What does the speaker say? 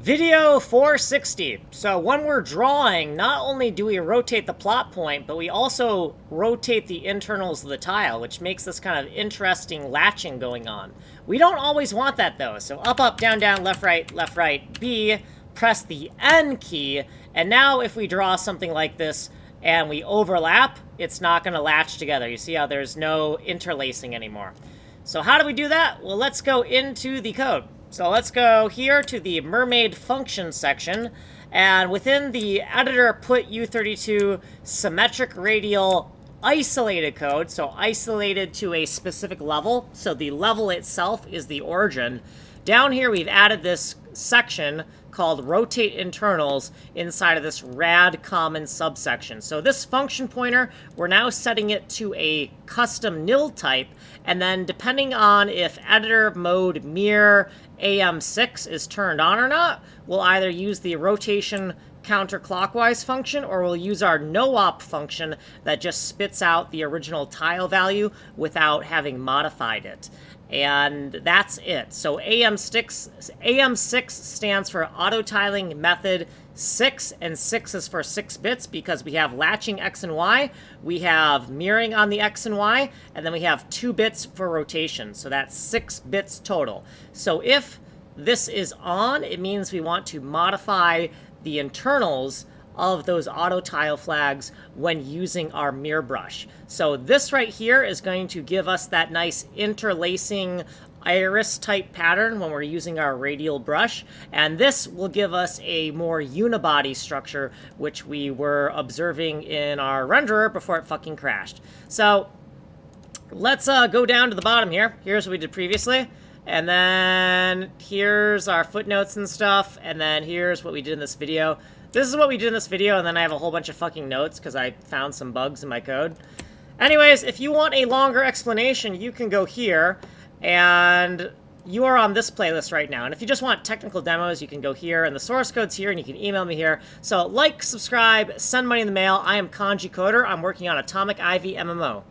Video 460. So when we're drawing, not only do we rotate the plot point, but we also rotate the internals of the tile, which makes this kind of interesting latching going on. We don't always want that though. So up, up, down, down, left, right, B, press the N key. And now if we draw something like this and we overlap, it's not going to latch together. You see how there's no interlacing anymore. So how do we do that? Well, let's go into the code. So let's go here to the MIRMAID function section, and within the editor put U32 symmetric radial isolated code, so isolated to a specific level, so the level itself is the origin. Down here we've added this section called rotate internals inside of this rad common subsection. So this function pointer, we're now setting it to a custom nil type, and then depending on if editor mode mir AM6 is turned on or not, we'll either use the rotation counterclockwise function, or we'll use our no-op function that just spits out the original tile value without having modified it. And that's it. So AM6 stands for auto tiling method 6, and 6 is for 6 bits because we have latching X and Y, we have mirroring on the X and Y, and then we have 2 bits for rotation. So that's 6 bits total. So if this is on, it means we want to modify the internals of those auto tile flags when using our mirror brush. So this right here is going to give us that nice interlacing iris type pattern when we're using our radial brush, and this will give us a more unibody structure, which we were observing in our renderer before it fucking crashed. So let's go down to the bottom here. Here's what we did previously, and then here's our footnotes and stuff, and then here's what we did in this video. This is what we did in this video, and then I have a whole bunch of fucking notes because I found some bugs in my code. Anyways, if you want a longer explanation, you can go here, and you are on this playlist right now. And if you just want technical demos, you can go here, and the source code's here, and you can email me here. So like, subscribe, send money in the mail. I am Kanji Coder. I'm working on Atomic Ivy MMO.